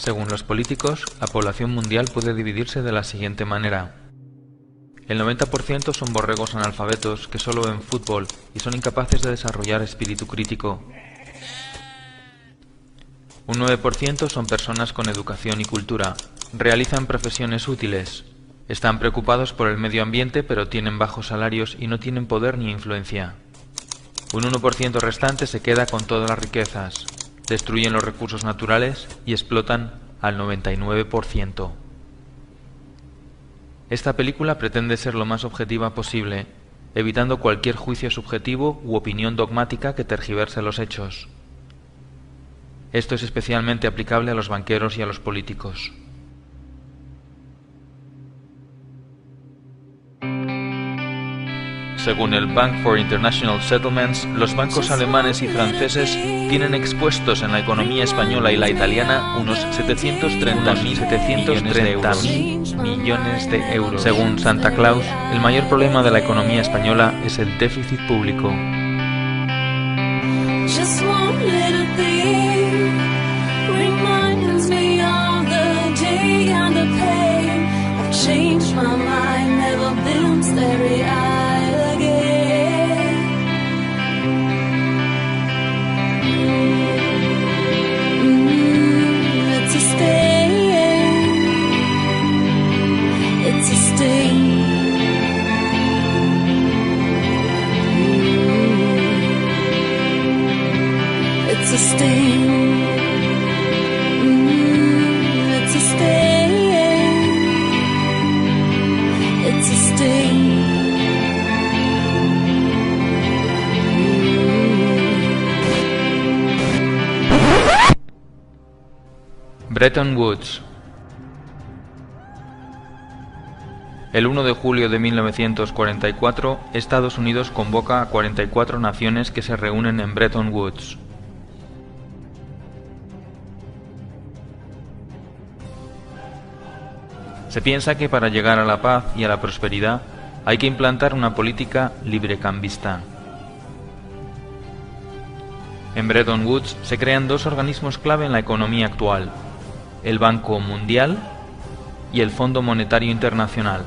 Según los políticos, la población mundial puede dividirse de la siguiente manera. El 90% son borregos analfabetos que solo ven fútbol y son incapaces de desarrollar espíritu crítico. Un 9% son personas con educación y cultura, realizan profesiones útiles, están preocupados por el medio ambiente pero tienen bajos salarios y no tienen poder ni influencia. Un 1% restante se queda con todas las riquezas, destruyen los recursos naturales y explotan al 99%. Esta película pretende ser lo más objetiva posible, evitando cualquier juicio subjetivo u opinión dogmática que tergiverse los hechos. Esto es especialmente aplicable a los banqueros y a los políticos. Según el Bank for International Settlements, los bancos alemanes y franceses tienen expuestos en la economía española y la italiana unos 730.000 millones de euros. Según Santa Claus, el mayor problema de la economía española es el déficit público. Bretton Woods. El 1 de julio de 1944, Estados Unidos convoca a 44 naciones que se reúnen en Bretton Woods. Se piensa que para llegar a la paz y a la prosperidad hay que implantar una política librecambista. En Bretton Woods se crean dos organismos clave en la economía actual: el Banco Mundial y el Fondo Monetario Internacional.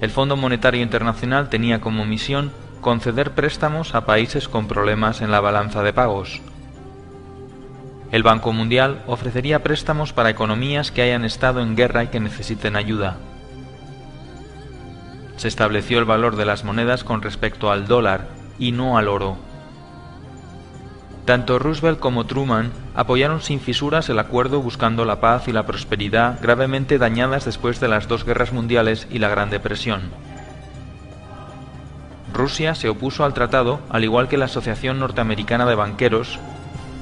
El Fondo Monetario Internacional tenía como misión conceder préstamos a países con problemas en la balanza de pagos. El Banco Mundial ofrecería préstamos para economías que hayan estado en guerra y que necesiten ayuda. Se estableció el valor de las monedas con respecto al dólar y no al oro. Tanto Roosevelt como Truman apoyaron sin fisuras el acuerdo buscando la paz y la prosperidad gravemente dañadas después de las dos guerras mundiales y la Gran Depresión. Rusia se opuso al tratado, al igual que la Asociación Norteamericana de Banqueros,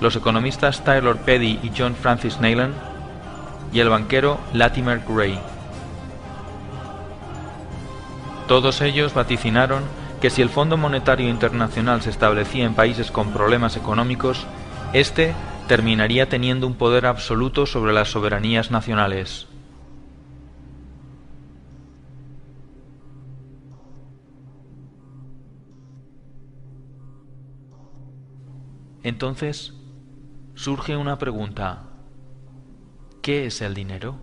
los economistas Taylor Petty y John Francis Neyland, y el banquero Latimer Gray. Todos ellos vaticinaron que si el Fondo Monetario Internacional se establecía en países con problemas económicos, éste terminaría teniendo un poder absoluto sobre las soberanías nacionales. Entonces, surge una pregunta: ¿qué es el dinero?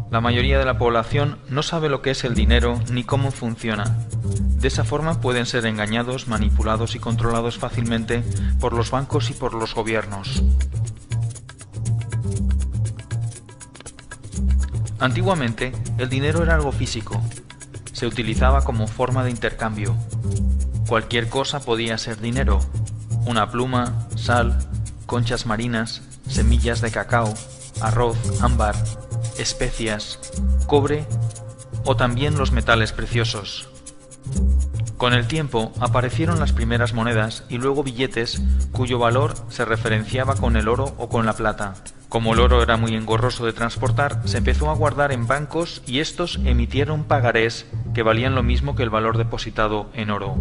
La mayoría de la población no sabe lo que es el dinero ni cómo funciona. De esa forma pueden ser engañados, manipulados y controlados fácilmente por los bancos y por los gobiernos. Antiguamente, el dinero era algo físico. Se utilizaba como forma de intercambio. Cualquier cosa podía ser dinero: una pluma, sal, conchas marinas, semillas de cacao, arroz, ámbar, especias, cobre o también los metales preciosos. Con el tiempo aparecieron las primeras monedas y luego billetes cuyo valor se referenciaba con el oro o con la plata. Como el oro era muy engorroso de transportar, se empezó a guardar en bancos y estos emitieron pagarés que valían lo mismo que el valor depositado en oro.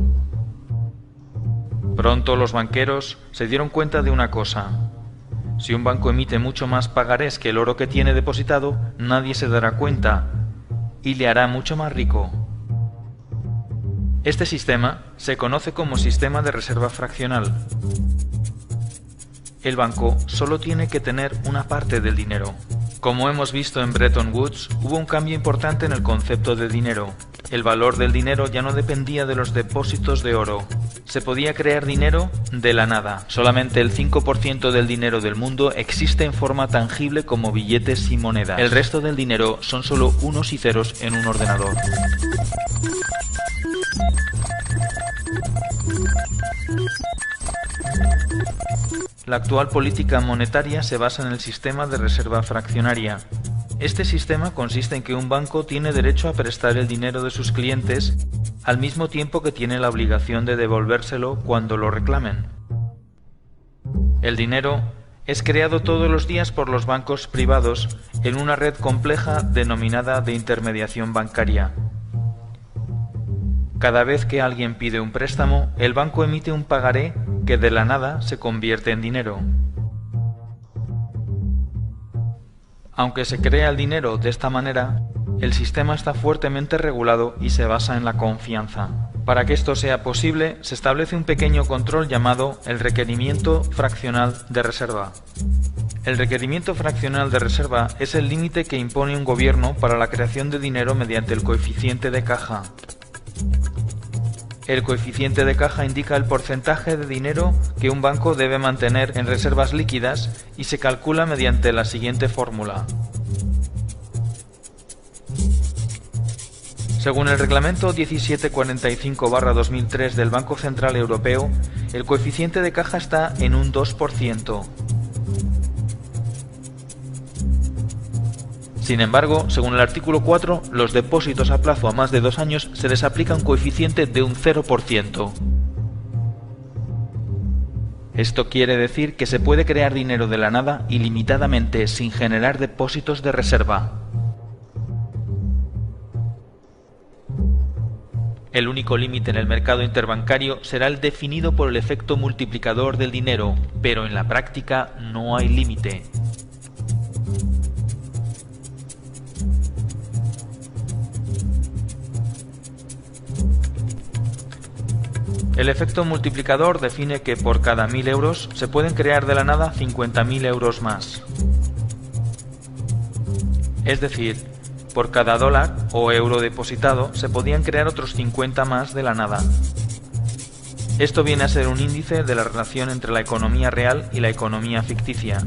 Pronto los banqueros se dieron cuenta de una cosa: si un banco emite mucho más pagarés que el oro que tiene depositado, nadie se dará cuenta y le hará mucho más rico. Este sistema se conoce como sistema de reserva fraccional. El banco solo tiene que tener una parte del dinero. Como hemos visto en Bretton Woods, hubo un cambio importante en el concepto de dinero. El valor del dinero ya no dependía de los depósitos de oro. Se podía crear dinero de la nada. Solamente el 5% del dinero del mundo existe en forma tangible como billetes y monedas. El resto del dinero son solo unos y ceros en un ordenador. La actual política monetaria se basa en el sistema de reserva fraccionaria. Este sistema consiste en que un banco tiene derecho a prestar el dinero de sus clientes al mismo tiempo que tiene la obligación de devolvérselo cuando lo reclamen. El dinero es creado todos los días por los bancos privados en una red compleja denominada de intermediación bancaria. Cada vez que alguien pide un préstamo, el banco emite un pagaré que de la nada se convierte en dinero. Aunque se crea el dinero de esta manera, el sistema está fuertemente regulado y se basa en la confianza. Para que esto sea posible, se establece un pequeño control llamado el requerimiento fraccional de reserva. El requerimiento fraccional de reserva es el límite que impone un gobierno para la creación de dinero mediante el coeficiente de caja. El coeficiente de caja indica el porcentaje de dinero que un banco debe mantener en reservas líquidas y se calcula mediante la siguiente fórmula. Según el reglamento 1745/2003 del Banco Central Europeo, el coeficiente de caja está en un 2%. Sin embargo, según el artículo 4, los depósitos a plazo a más de 2 años se les aplica un coeficiente de un 0%. Esto quiere decir que se puede crear dinero de la nada ilimitadamente sin generar depósitos de reserva. El único límite en el mercado interbancario será el definido por el efecto multiplicador del dinero, pero en la práctica no hay límite. El efecto multiplicador define que por cada 1000 euros se pueden crear de la nada 50.000 euros más. Es decir, por cada dólar o euro depositado se podían crear otros 50 más de la nada. Esto viene a ser un índice de la relación entre la economía real y la economía ficticia.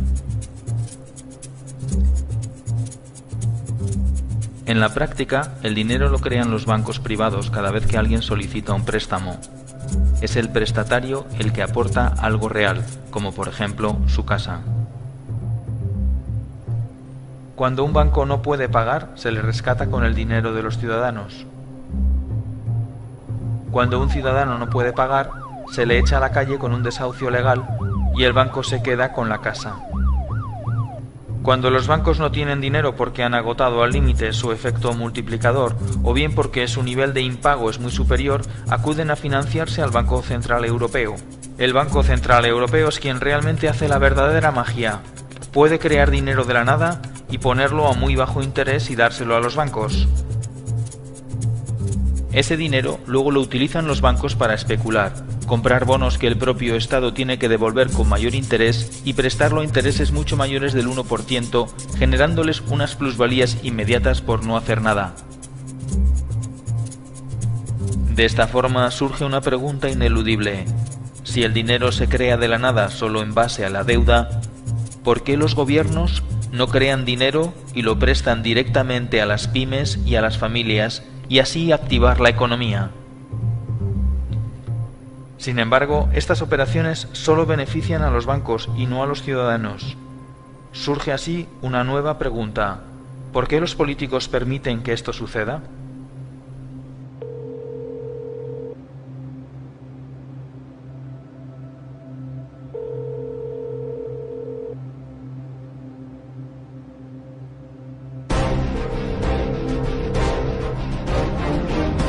En la práctica, el dinero lo crean los bancos privados cada vez que alguien solicita un préstamo. Es el prestatario el que aporta algo real, como por ejemplo su casa. Cuando un banco no puede pagar, se le rescata con el dinero de los ciudadanos. Cuando un ciudadano no puede pagar, se le echa a la calle con un desahucio legal y el banco se queda con la casa. Cuando los bancos no tienen dinero porque han agotado al límite su efecto multiplicador o bien porque su nivel de impago es muy superior, acuden a financiarse al Banco Central Europeo. El Banco Central Europeo es quien realmente hace la verdadera magia. Puede crear dinero de la nada y ponerlo a muy bajo interés y dárselo a los bancos. Ese dinero luego lo utilizan los bancos para especular, comprar bonos que el propio Estado tiene que devolver con mayor interés y prestarlo a intereses mucho mayores del 1%, generándoles unas plusvalías inmediatas por no hacer nada. De esta forma surge una pregunta ineludible. Si el dinero se crea de la nada solo en base a la deuda, ¿por qué los gobiernos no crean dinero y lo prestan directamente a las pymes y a las familias y así activar la economía? Sin embargo, estas operaciones solo benefician a los bancos y no a los ciudadanos. Surge así una nueva pregunta. ¿Por qué los políticos permiten que esto suceda?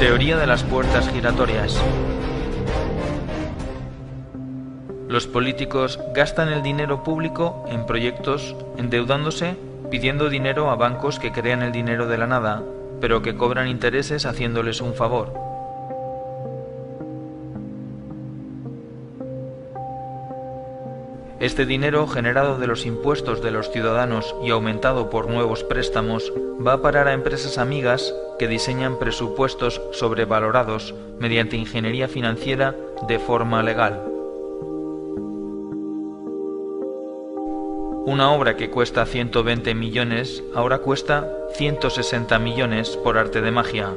Teoría de las puertas giratorias. Los políticos gastan el dinero público en proyectos, endeudándose, pidiendo dinero a bancos que crean el dinero de la nada, pero que cobran intereses haciéndoles un favor. Este dinero generado de los impuestos de los ciudadanos y aumentado por nuevos préstamos va a parar a empresas amigas que diseñan presupuestos sobrevalorados mediante ingeniería financiera de forma legal. Una obra que cuesta 120 millones ahora cuesta 160 millones por arte de magia.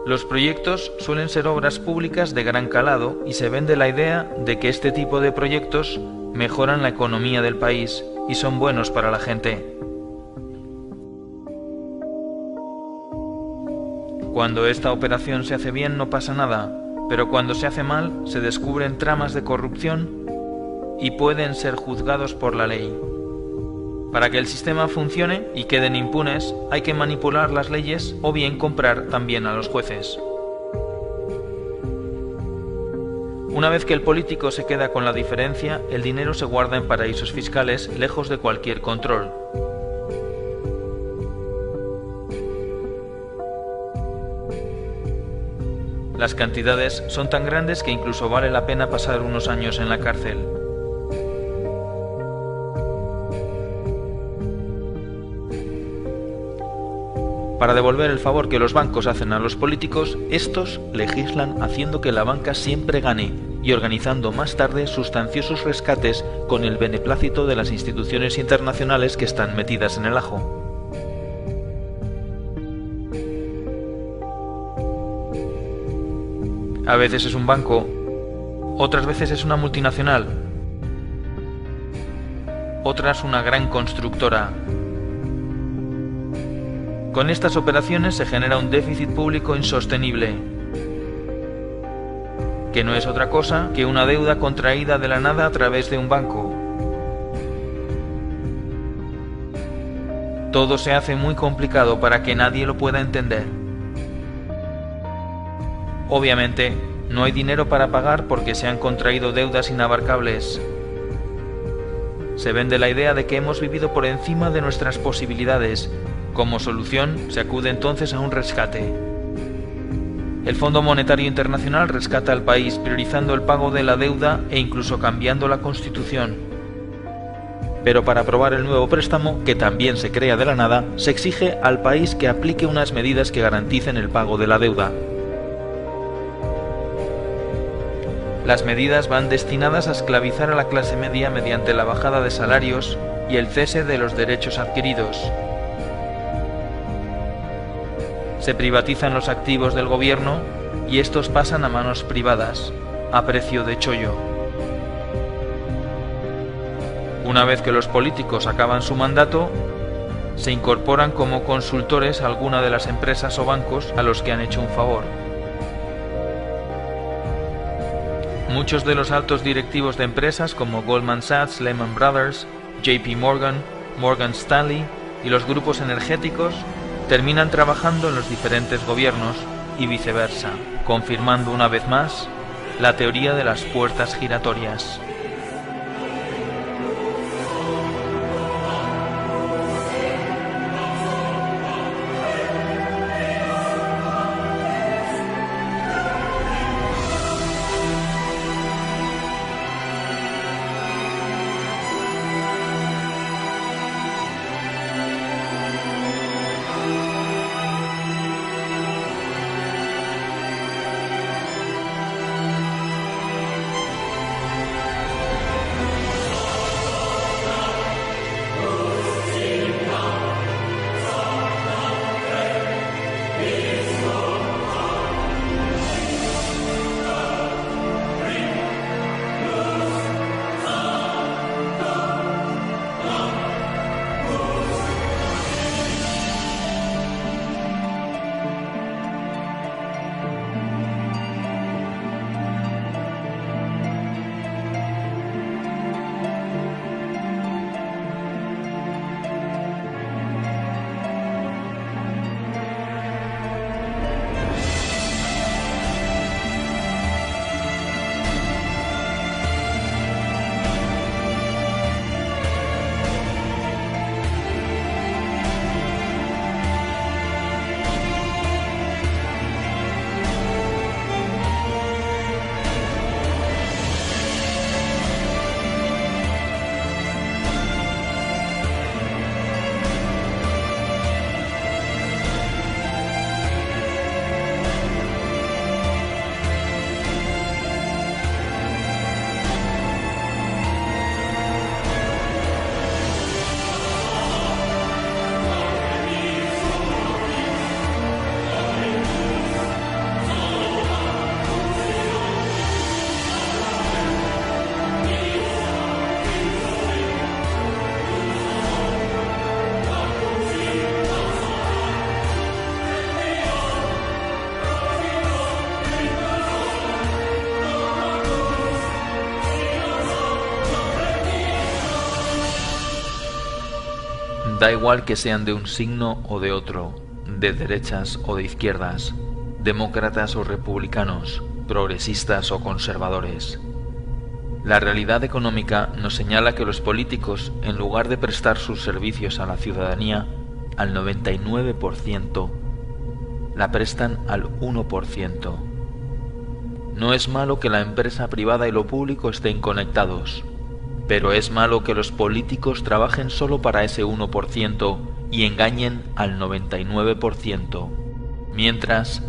Los proyectos suelen ser obras públicas de gran calado y se vende la idea de que este tipo de proyectos mejoran la economía del país y son buenos para la gente. Cuando esta operación se hace bien no pasa nada, pero cuando se hace mal se descubren tramas de corrupción y pueden ser juzgados por la ley. Para que el sistema funcione y queden impunes, hay que manipular las leyes o bien comprar también a los jueces. Una vez que el político se queda con la diferencia, el dinero se guarda en paraísos fiscales lejos de cualquier control. Las cantidades son tan grandes que incluso vale la pena pasar unos años en la cárcel. Para devolver el favor que los bancos hacen a los políticos, estos legislan haciendo que la banca siempre gane y organizando más tarde sustanciosos rescates con el beneplácito de las instituciones internacionales que están metidas en el ajo. A veces es un banco, otras veces es una multinacional, otras una gran constructora. Con estas operaciones se genera un déficit público insostenible, que no es otra cosa que una deuda contraída de la nada a través de un banco. Todo se hace muy complicado para que nadie lo pueda entender. Obviamente, no hay dinero para pagar porque se han contraído deudas inabarcables. Se vende la idea de que hemos vivido por encima de nuestras posibilidades. Como solución, se acude entonces a un rescate. El Fondo Monetario Internacional rescata al país priorizando el pago de la deuda e incluso cambiando la Constitución. Pero para aprobar el nuevo préstamo, que también se crea de la nada, se exige al país que aplique unas medidas que garanticen el pago de la deuda. Las medidas van destinadas a esclavizar a la clase media mediante la bajada de salarios y el cese de los derechos adquiridos. Se privatizan los activos del gobierno y estos pasan a manos privadas, a precio de chollo. Una vez que los políticos acaban su mandato, se incorporan como consultores a alguna de las empresas o bancos a los que han hecho un favor. Muchos de los altos directivos de empresas como Goldman Sachs, Lehman Brothers, JP Morgan, Morgan Stanley y los grupos energéticos terminan trabajando en los diferentes gobiernos y viceversa, confirmando una vez más la teoría de las puertas giratorias. Da igual que sean de un signo o de otro, de derechas o de izquierdas, demócratas o republicanos, progresistas o conservadores. La realidad económica nos señala que los políticos, en lugar de prestar sus servicios a la ciudadanía al 99%, la prestan al 1%. No es malo que la empresa privada y lo público estén conectados, pero es malo que los políticos trabajen solo para ese 1% y engañen al 99%, mientras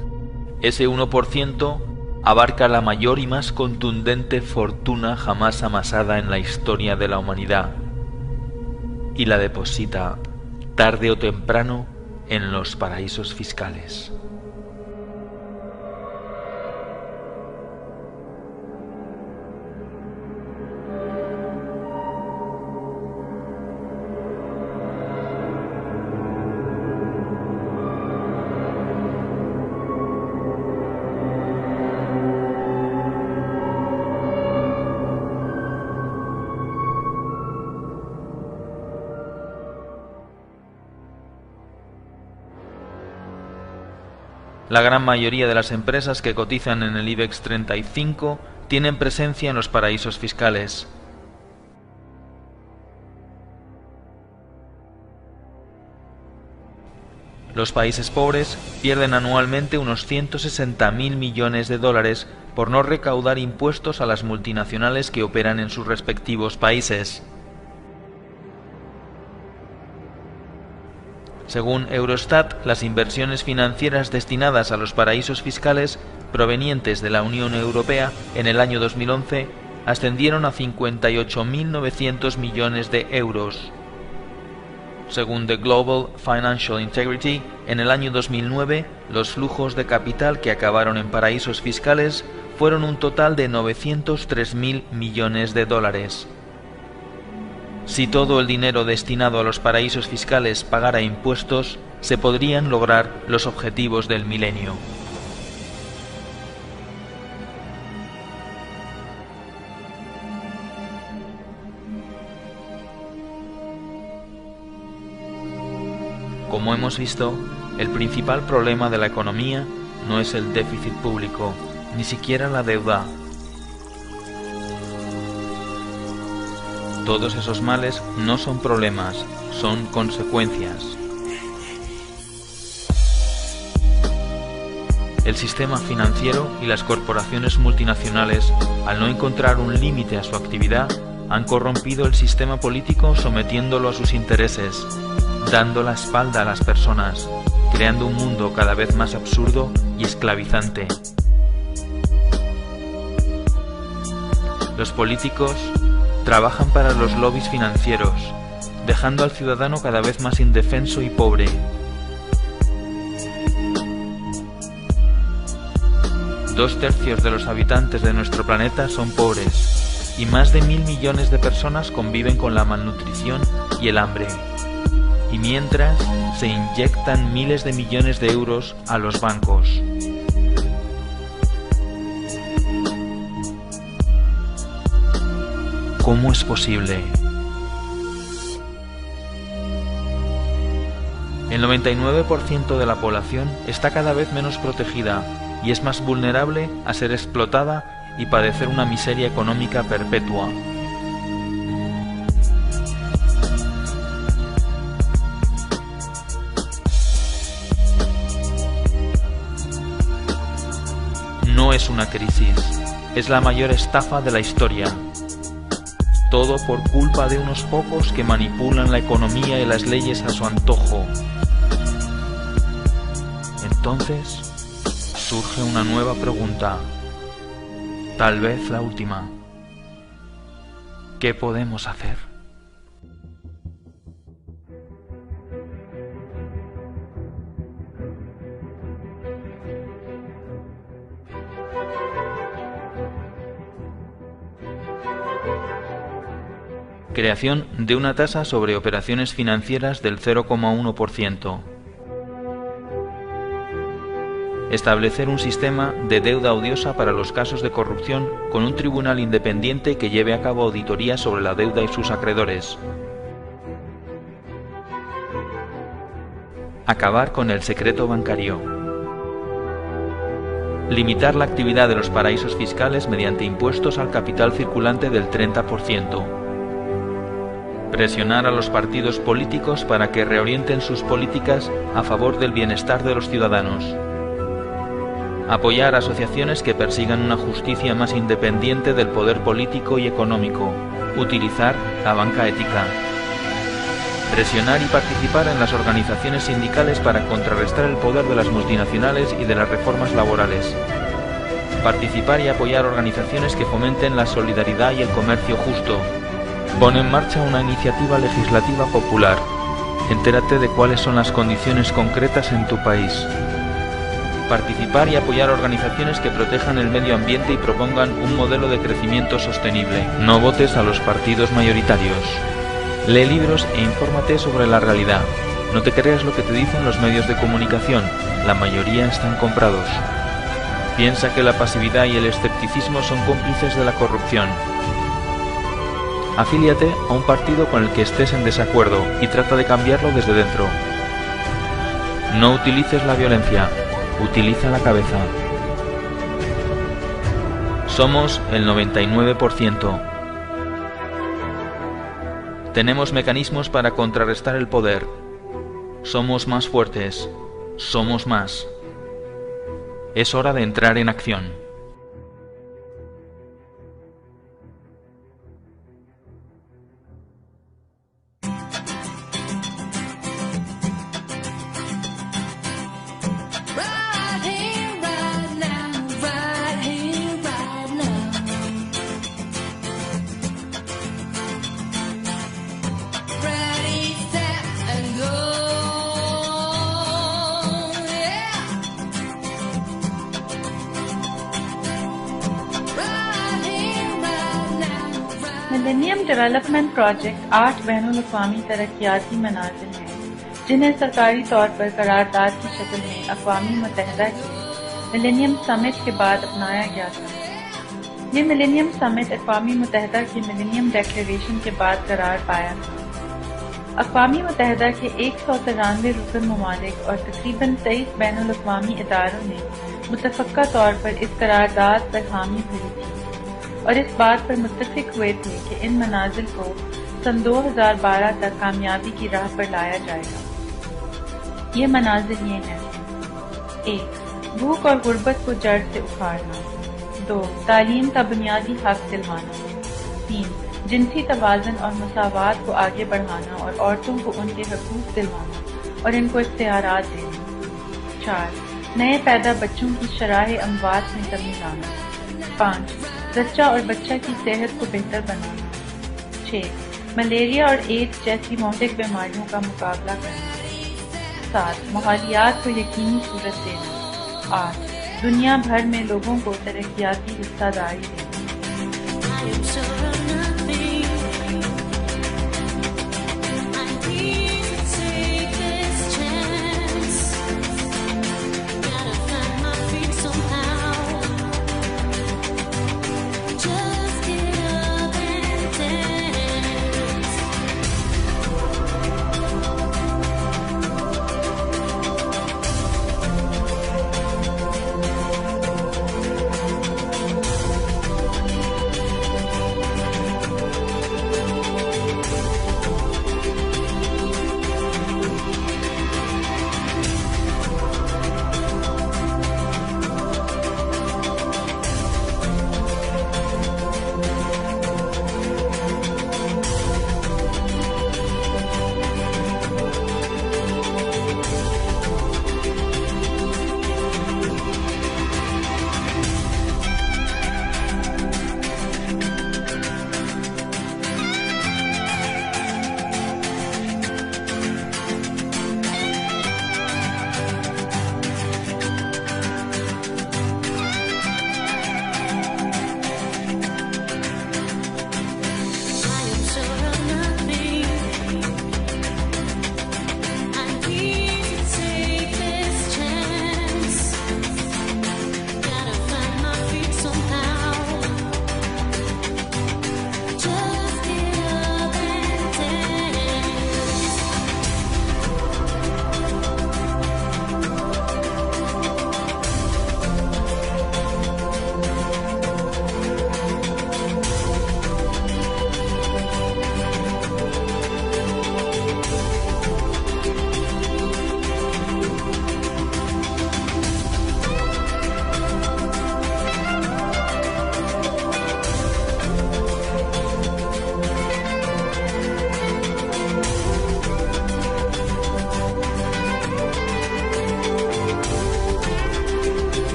ese 1% abarca la mayor y más contundente fortuna jamás amasada en la historia de la humanidad y la deposita, tarde o temprano, en los paraísos fiscales. La gran mayoría de las empresas que cotizan en el IBEX 35 tienen presencia en los paraísos fiscales. Los países pobres pierden anualmente unos 160.000 millones de dólares por no recaudar impuestos a las multinacionales que operan en sus respectivos países. Según Eurostat, las inversiones financieras destinadas a los paraísos fiscales provenientes de la Unión Europea en el año 2011 ascendieron a 58.900 millones de euros. Según The Global Financial Integrity, en el año 2009, los flujos de capital que acabaron en paraísos fiscales fueron un total de 903.000 millones de dólares. Si todo el dinero destinado a los paraísos fiscales pagara impuestos, se podrían lograr los objetivos del milenio. Como hemos visto, el principal problema de la economía no es el déficit público, ni siquiera la deuda. Todos esos males no son problemas, son consecuencias. El sistema financiero y las corporaciones multinacionales, al no encontrar un límite a su actividad, han corrompido el sistema político sometiéndolo a sus intereses, dando la espalda a las personas, creando un mundo cada vez más absurdo y esclavizante. Los políticos trabajan para los lobbies financieros, dejando al ciudadano cada vez más indefenso y pobre. Dos tercios de los habitantes de nuestro planeta son pobres, y más de 1.000 millones de personas conviven con la malnutrición y el hambre. Y mientras, se inyectan miles de millones de euros a los bancos. ¿Cómo es posible? El 99% de la población está cada vez menos protegida y es más vulnerable a ser explotada y padecer una miseria económica perpetua. No es una crisis, es la mayor estafa de la historia. Todo por culpa de unos pocos que manipulan la economía y las leyes a su antojo. Entonces, surge una nueva pregunta, tal vez la última. ¿Qué podemos hacer? Creación de una tasa sobre operaciones financieras del 0,1%. Establecer un sistema de deuda odiosa para los casos de corrupción con un tribunal independiente que lleve a cabo auditorías sobre la deuda y sus acreedores. Acabar con el secreto bancario. Limitar la actividad de los paraísos fiscales mediante impuestos al capital circulante del 30%. Presionar a los partidos políticos para que reorienten sus políticas a favor del bienestar de los ciudadanos. Apoyar asociaciones que persigan una justicia más independiente del poder político y económico. Utilizar la banca ética. Presionar y participar en las organizaciones sindicales para contrarrestar el poder de las multinacionales y de las reformas laborales. Participar y apoyar organizaciones que fomenten la solidaridad y el comercio justo. Pon en marcha una iniciativa legislativa popular. Entérate de cuáles son las condiciones concretas en tu país. Participar y apoyar organizaciones que protejan el medio ambiente y propongan un modelo de crecimiento sostenible. No votes a los partidos mayoritarios. Lee libros e infórmate sobre la realidad. No te creas lo que te dicen los medios de comunicación, la mayoría están comprados. Piensa que la pasividad y el escepticismo son cómplices de la corrupción. Afíliate a un partido con el que estés en desacuerdo y trata de cambiarlo desde dentro. No utilices la violencia, utiliza la cabeza. Somos el 99%. Tenemos mecanismos para contrarrestar el poder. Somos más fuertes. Somos más. Es hora de entrar en acción. Millennium development project 8 बैनुल-अक़वामी तरक्याती मनाज़िल हैं जिन्हें सरकारी तौर पर करारदाद की शक्ल में अक़वामी मुत्तहिदा के मिलेनियम समिट के बाद अपनाया गया था। ये मिलेनियम समिट अक़वामी मुत्तहिदा की मिलेनियम डिक्लेरेशन के बाद करार पाया था। अक़वामी मुत्तहिदा के 193 रुकन ममालिक और तकरीबन 23 बैनुल-अक़वामी इदारों ने मुतफ़क्का तौर पर इस करारदाद पर हामी भरी थी और इस बात पर मुत्तफ़िक हुए थे कि इन मनाज़िल को सन 2012 तक कामयाबी की राह पर लाया जाएगा। ये मनाज़िल ये हैं: 1. भूख और गुर्बत को जड़ से उखाड़ना। 2. तालीम का बुनियादी हक दिलवाना। 3. जिनसी तवाज़ुन और मसावात को आगे बढ़ाना और औरतों को उनके हकूक़ दिलवाना और इनको इख्तियारात देना। 4. नए पैदा बच्चों की शराह अमवात में कमी लाना। 5. बच्चा और बच्चा की सेहत को बेहतर बनाना। 6. मलेरिया और एड्स जैसी मौलिक बीमारियों का मुकाबला करना। 7. माहौलियात को यकीनी सूरत देना। 8. दुनिया भर में लोगों को तरक्याती हिस्सादारी देना।